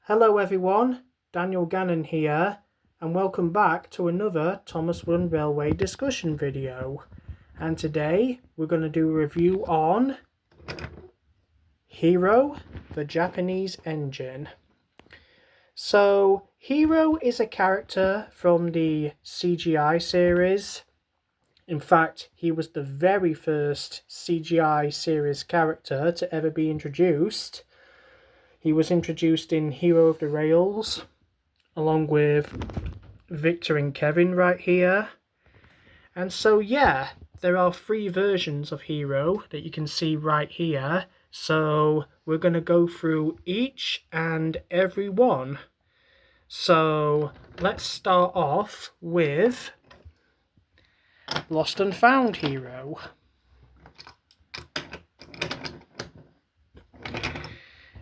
Hello everyone, Daniel Gannon here, and welcome back to another Thomas Run Railway discussion video. And today we're going to do a review on Hiro, the Japanese engine. So Hiro is a character from the CGI series. In fact, he was the very first CGI series character to ever be introduced. He was introduced in Hero of the Rails, along with Victor and Kevin right here. And so yeah, there are 3 versions of Hero that you can see right here. So we're going to go through each and every one. So let's start off with Lost and Found Hero.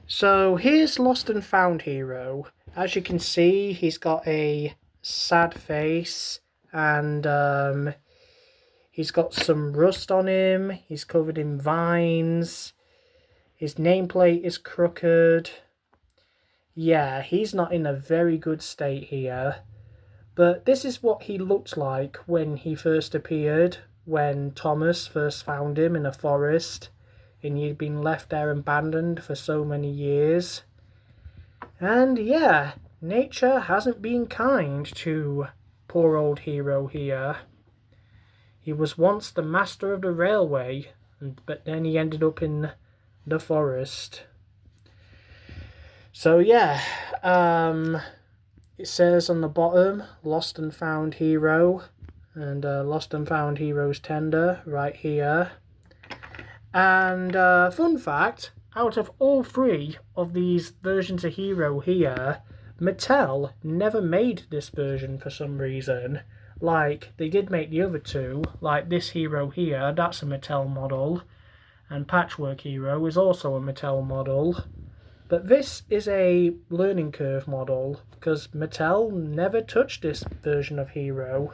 So here's Lost and Found Hero. As you can see, he's got a sad face and he's got some rust on him. He's covered in vines. His nameplate is crooked. Yeah, he's not in a very good state here. But this is what he looked like when he first appeared, when Thomas first found him in a forest. And he'd been left there abandoned for so many years. And yeah, nature hasn't been kind to poor old Hiro here. He was once the master of the railway, but then he ended up in the forest. So yeah, it says on the bottom, Lost and Found Hiro, and Lost and Found Hero's tender right here. And fun fact, out of all 3 of these versions of Hero here, Mattel never made this version for some reason. Like, they did make the other 2, like this Hero here, that's a Mattel model, and Patchwork Hero is also a Mattel model. But this is a learning curve model, because Mattel never touched this version of Hero.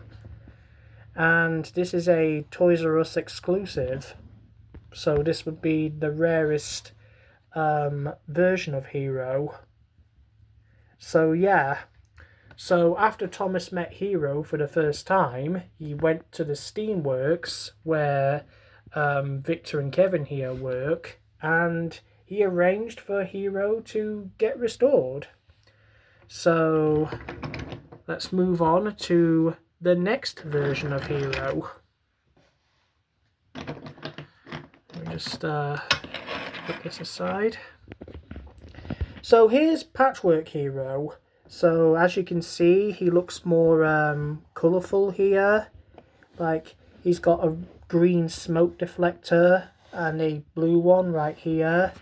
And this is a Toys R Us exclusive. So this would be the rarest version of Hero. So yeah. So after Thomas met Hiro for the first time, he went to the Steamworks where Victor and Kevin here work, and he arranged for Hiro to get restored. So let's move on to the next version of Hiro. Just put this aside. So here's Patchwork Hero. So as you can see, he looks more colourful here. Like, he's got a green smoke deflector and a blue one right here.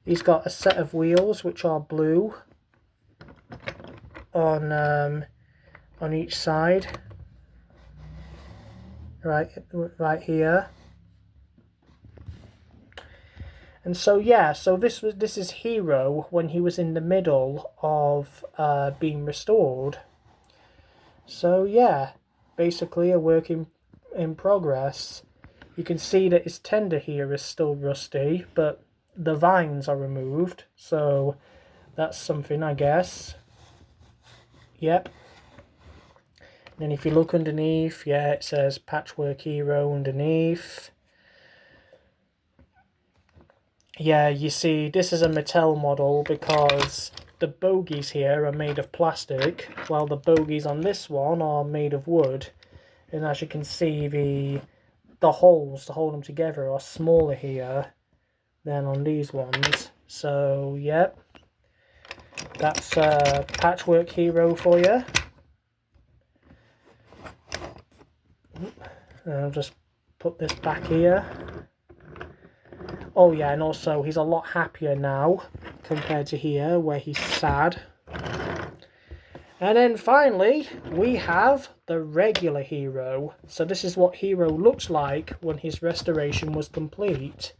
He's got a set of wheels which are blue on each side. Right here. And so yeah, so this is Hiro when he was in the middle of being restored. So yeah, basically a work in progress. You can see that his tender here is still rusty, but the vines are removed, so that's something, I guess. Yep. And then if you look underneath, yeah, it says Patchwork Hero underneath. Yeah, you see, this is a Mattel model because the bogies here are made of plastic, while the bogies on this one are made of wood. And as you can see, the holes to hold them together are smaller here than on these ones. So, yep, that's Patchwork Hero for you. I'll just put this back here. Oh yeah, and also he's a lot happier now compared to here where he's sad. And then finally we have the regular Hero. So this is what Hero looks like when his restoration was complete.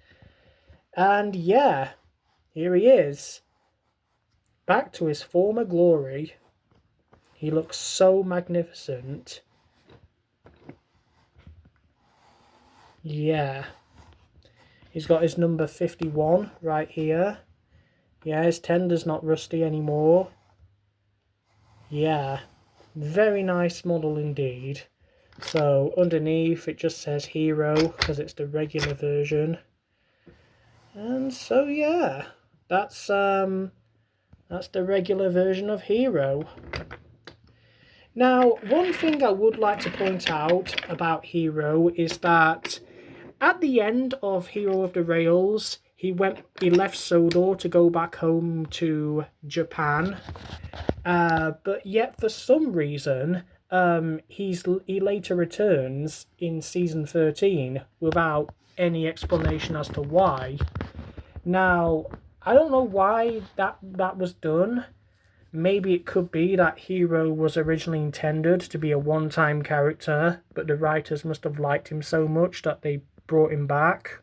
And yeah, here he is. Back to his former glory. He looks so magnificent. Yeah. He's got his number 51 right here. Yeah, his tender's not rusty anymore. Yeah, very nice model indeed. So underneath it just says Hiro because it's the regular version. And so yeah, that's the regular version of Hiro. Now, one thing I would like to point out about Hiro is that at the end of Hero of the Rails, he left Sodor to go back home to Japan. But yet, for some reason, he later returns in season 13 without any explanation as to why. Now, I don't know why that was done. Maybe it could be that Hiro was originally intended to be a one-time character, but the writers must have liked him so much that they brought him back.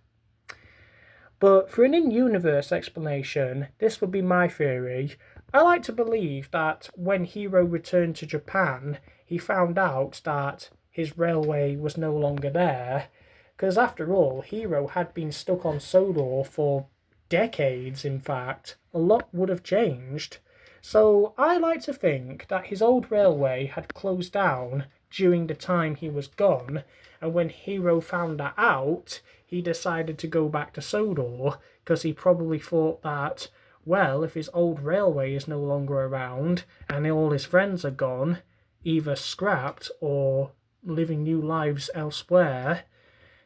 But for an in-universe explanation, this would be my theory. I like to believe that when Hiro returned to Japan, he found out that his railway was no longer there, because after all, Hiro had been stuck on Sodor for decades, in fact. A lot would have changed. So I like to think that his old railway had closed down during the time he was gone, and when Hiro found that out, he decided to go back to Sodor, because he probably thought that, well, if his old railway is no longer around, and all his friends are gone, either scrapped or living new lives elsewhere,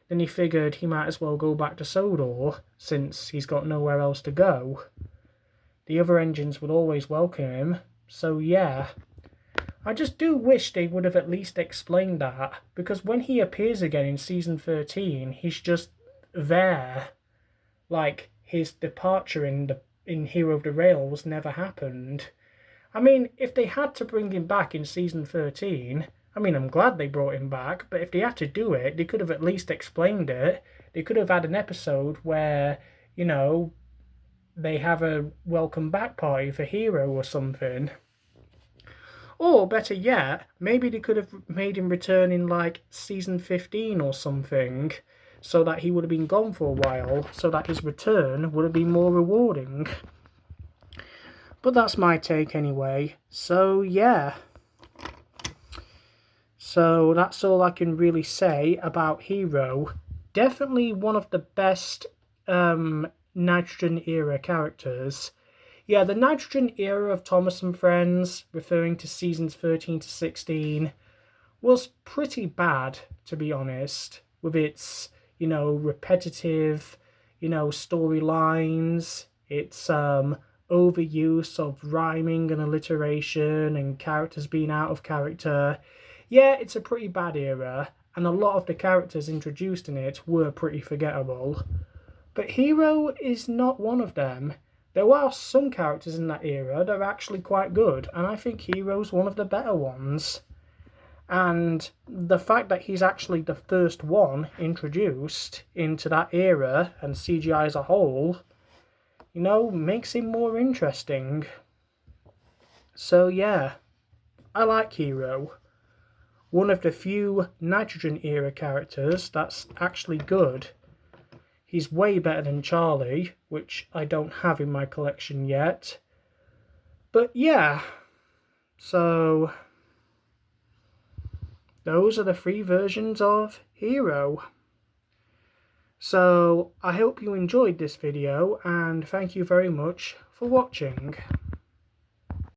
then he figured he might as well go back to Sodor, since he's got nowhere else to go. The other engines would always welcome him, so yeah. I just do wish they would have at least explained that, because when he appears again in season 13, he's just there. Like, his departure in Hero of the Rails never happened. I mean, if they had to bring him back in season 13, I mean, I'm glad they brought him back, but if they had to do it, they could have at least explained it. They could have had an episode where, you know, they have a welcome back party for Hiro or something. Or better yet, maybe they could have made him return in like season 15 or something, so that he would have been gone for a while, so that his return would have been more rewarding. But that's my take anyway. So yeah. So that's all I can really say about Hiro. Definitely one of the best Nitrogen era characters. Yeah, the Nitrogen era of Thomas and Friends, referring to seasons 13 to 16, was pretty bad, to be honest, with its, repetitive, storylines, its overuse of rhyming and alliteration and characters being out of character. Yeah, it's a pretty bad era, and a lot of the characters introduced in it were pretty forgettable. But Hiro is not one of them. There are some characters in that era that are actually quite good, and I think Hiro's one of the better ones. And the fact that he's actually the first one introduced into that era and CGI as a whole, makes him more interesting. So yeah, I like Hiro. One of the few Nitrogen era characters that's actually good. He's way better than Charlie, which I don't have in my collection yet. But yeah, so those are the 3 versions of Hiro. So I hope you enjoyed this video, and thank you very much for watching.